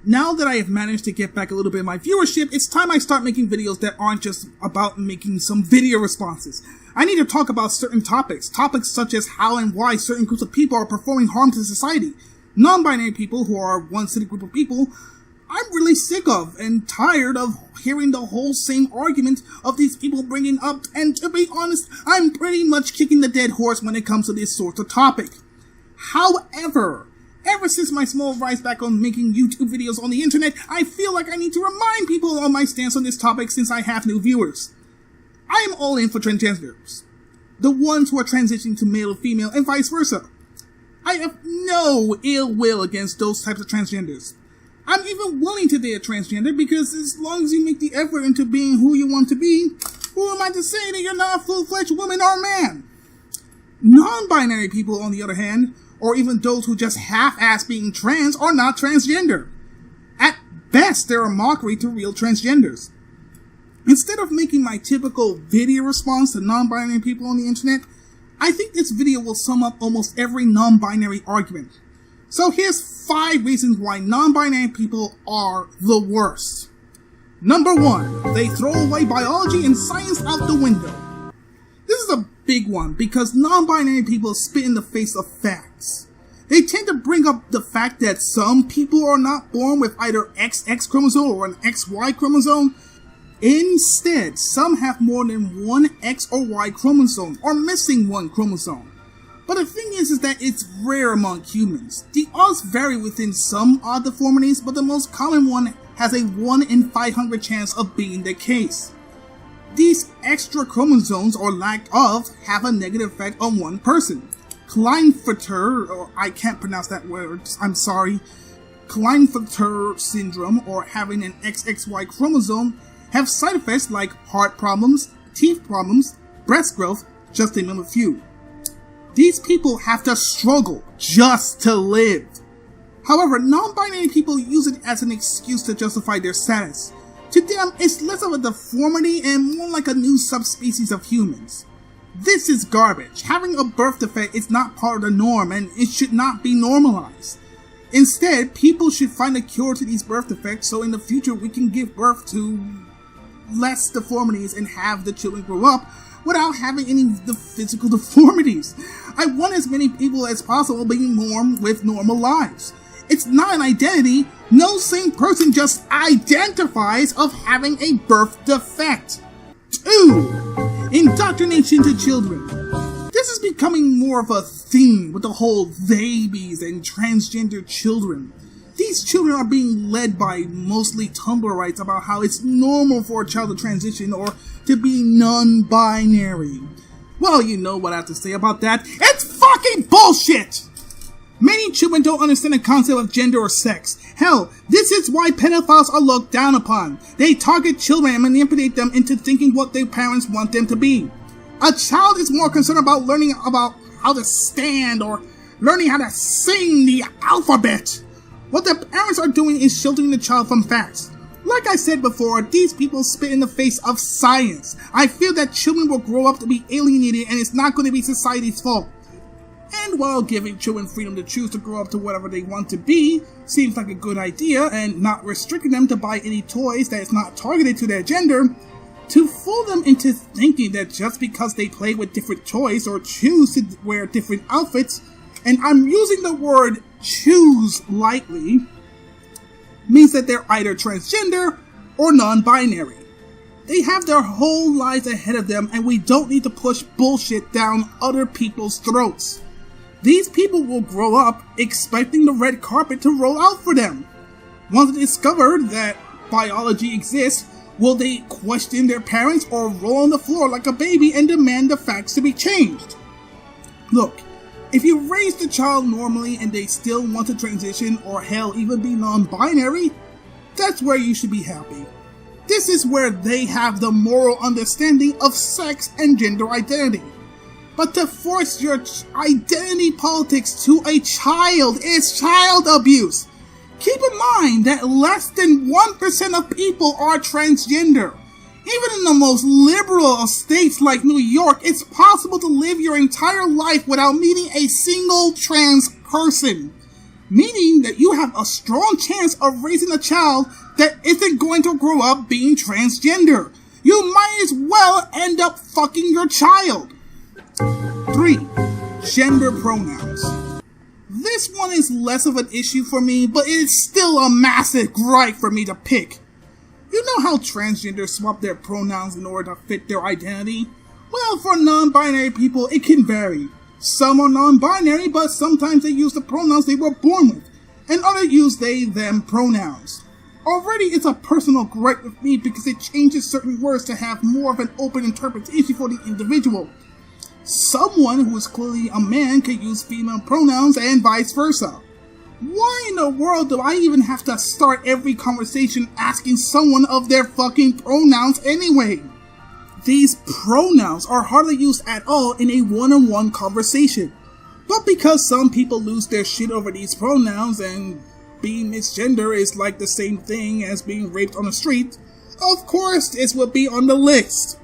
Now that I have managed to get back a little bit of my viewership, it's time I start making videos that aren't just about making some video responses. I need to talk about certain topics such as how and why certain groups of people are performing harm to society. Non-binary people, who are one city group of people, I'm really sick of and tired of hearing the whole same argument of these people bringing up, and to be honest, I'm pretty much kicking the dead horse when it comes to this sort of topic. However, ever since my small rise back on making YouTube videos on the internet, I feel like I need to remind people of my stance on this topic since I have new viewers. I am all in for transgenders, the ones who are transitioning to male or female and vice versa. I have no ill will against those types of transgenders. I'm even willing to date a transgender because as long as you make the effort into being who you want to be, who am I to say that you're not a full-fledged woman or man? Non-binary people, on the other hand, or even those who just half-ass being trans, are not transgender. At best, they're a mockery to real transgenders. Instead of making my typical video response to non-binary people on the internet, I think this video will sum up almost every non-binary argument. So here's 5 reasons why non-binary people are the worst. Number 1, they throw away biology and science out the window. This is a big one because non-binary people spit in the face of facts. They tend to bring up the fact that some people are not born with either XX chromosome or an XY chromosome. Instead, some have more than one X or Y chromosome, or missing one chromosome. But the thing is that it's rare among humans. The odds vary within some odd deformities, but the most common one has a 1 in 500 chance of being the case. These extra chromosomes, or lack of, have a negative effect on one person. Klinefelter, or I can't pronounce that word, I'm sorry. Klinefelter syndrome, or having an XXY chromosome, have side effects like heart problems, teeth problems, breast growth, just to name a few. These people have to struggle just to live. However, non-binary people use it as an excuse to justify their status. To them, it's less of a deformity and more like a new subspecies of humans. This is garbage. Having a birth defect is not part of the norm and it should not be normalized. Instead, people should find a cure to these birth defects so in the future we can give birth to less deformities and have the children grow up without having any of the physical deformities. I want as many people as possible being born with normal lives. It's not an identity. No same person just identifies of having a birth defect. 2. Indoctrination to children. This is becoming more of a theme with the whole babies and transgender children. These children are being led by mostly Tumblrites about how it's normal for a child to transition or to be non-binary. Well, you know what I have to say about that. It's fucking bullshit! Many children don't understand the concept of gender or sex. Hell, this is why pedophiles are looked down upon. They target children and manipulate them into thinking what their parents want them to be. A child is more concerned about learning about how to stand or learning how to sing the alphabet. What the parents are doing is shielding the child from facts. Like I said before, these people spit in the face of science. I feel that children will grow up to be alienated and it's not going to be society's fault. And while giving children freedom to choose to grow up to whatever they want to be seems like a good idea, and not restricting them to buy any toys that is not targeted to their gender, to fool them into thinking that just because they play with different toys or choose to wear different outfits, and I'm using the word choose lightly, means that they're either transgender or non-binary. They have their whole lives ahead of them and we don't need to push bullshit down other people's throats. These people will grow up expecting the red carpet to roll out for them. Once they discover that biology exists, will they question their parents or roll on the floor like a baby and demand the facts to be changed? Look, if you raise the child normally and they still want to transition or hell even be non-binary, that's where you should be happy. This is where they have the moral understanding of sex and gender identity. But to force your identity politics to a child is child abuse. Keep in mind that less than 1% of people are transgender. Even in the most liberal of states like New York, it's possible to live your entire life without meeting a single trans person. meaning that you have a strong chance of raising a child that isn't going to grow up being transgender. You might as well end up fucking your child. 3. Gender pronouns. This one is less of an issue for me, but it's still a massive gripe for me to pick. You know how transgenders swap their pronouns in order to fit their identity? Well, for non-binary people, it can vary. Some are non-binary, but sometimes they use the pronouns they were born with, and others use they, them pronouns. Already, it's a personal gripe with me because it changes certain words to have more of an open interpretation for the individual. Someone who is clearly a man could use female pronouns and vice versa. Why in the world do I even have to start every conversation asking someone of their fucking pronouns anyway? These pronouns are hardly used at all in a one-on-one conversation. But because some people lose their shit over these pronouns and being misgender is like the same thing as being raped on the street, of course this will be on the list.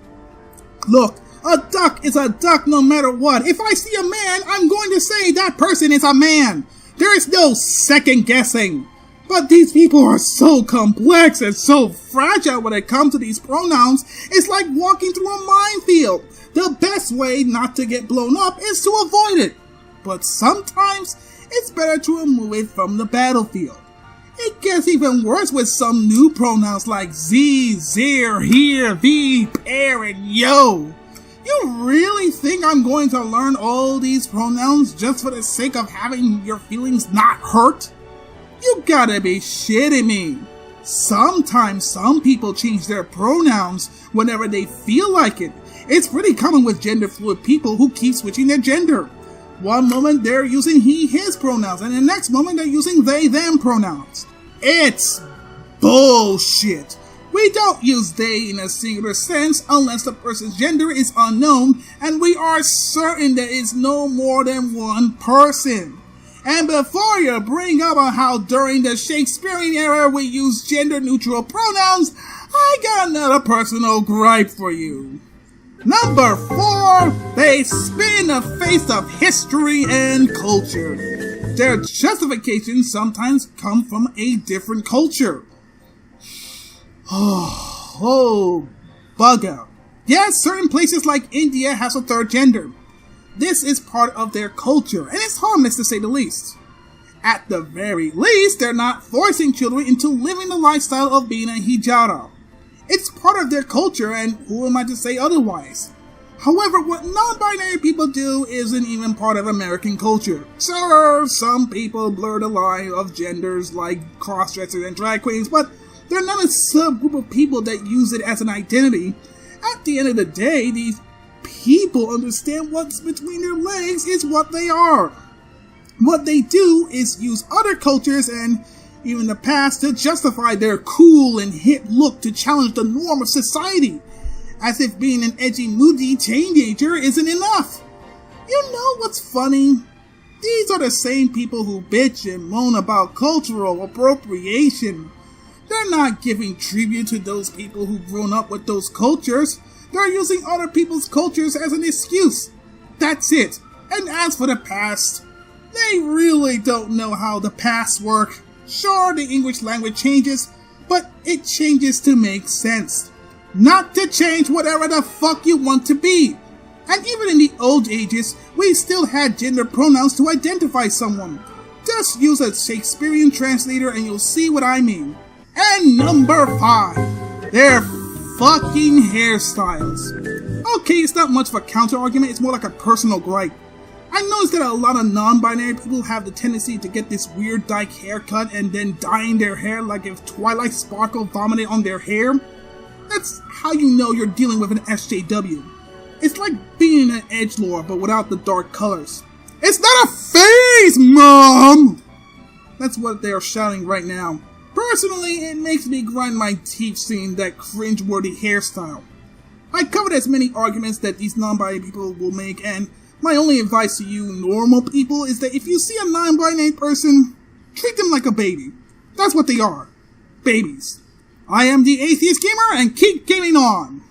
Look, a duck is a duck no matter what. If I see a man, I'm going to say that person is a man. There is no second guessing. But these people are so complex and so fragile when it comes to these pronouns. It's like walking through a minefield. The best way not to get blown up is to avoid it. But sometimes it's better to remove it from the battlefield. It gets even worse with some new pronouns like Z, Zir, Here, V, Pair, and Yo. You really think I'm going to learn all these pronouns just for the sake of having your feelings not hurt? You gotta be shitting me. Sometimes some people change their pronouns whenever they feel like it. It's pretty common with gender fluid people who keep switching their gender. One moment they're using he, his pronouns, and the next moment they're using they, them pronouns. It's bullshit. We don't use they in a singular sense unless the person's gender is unknown and we are certain that it's no more than one person. And before you bring up on how during the Shakespearean era we use gender-neutral pronouns, I got another personal gripe for you. Number 4, they spit in the face of history and culture. Their justifications sometimes come from a different culture. Oh, bug out. Yes, certain places like India has a third gender. This is part of their culture, and it's harmless to say the least. At the very least, they're not forcing children into living the lifestyle of being a hijara. It's part of their culture, and who am I to say otherwise? However, what non-binary people do isn't even part of American culture. Sure, some people blur the line of genders like cross-dressers and drag queens, but they're not a subgroup of people that use it as an identity. At the end of the day, these people understand what's between their legs is what they are. What they do is use other cultures and even the past to justify their cool and hip look to challenge the norm of society, as if being an edgy, moody teenager isn't enough. You know what's funny? These are the same people who bitch and moan about cultural appropriation. They're not giving tribute to those people who've grown up with those cultures. They're using other people's cultures as an excuse. That's it. And as for the past, they really don't know how the past work. Sure, the English language changes, but it changes to make sense. Not to change whatever the fuck you want to be. And even in the old ages, we still had gender pronouns to identify someone. Just use a Shakespearean translator and you'll see what I mean. And number 5, their fucking hairstyles. Okay, it's not much of a counter-argument, it's more like a personal gripe. I noticed that a lot of non-binary people have the tendency to get this weird dyke haircut and then dyeing their hair like if Twilight Sparkle vomited on their hair. That's how you know you're dealing with an SJW. It's like being an edgelord but without the dark colors. It's not a phase, Mom! That's what they're shouting right now. Personally, it makes me grind my teeth seeing that cringe-worthy hairstyle. I covered as many arguments that these non-binary people will make, and my only advice to you normal people is that if you see a non-binary person, treat them like a baby. That's what they are. Babies. I am the Atheist Gamer, and keep gaming on!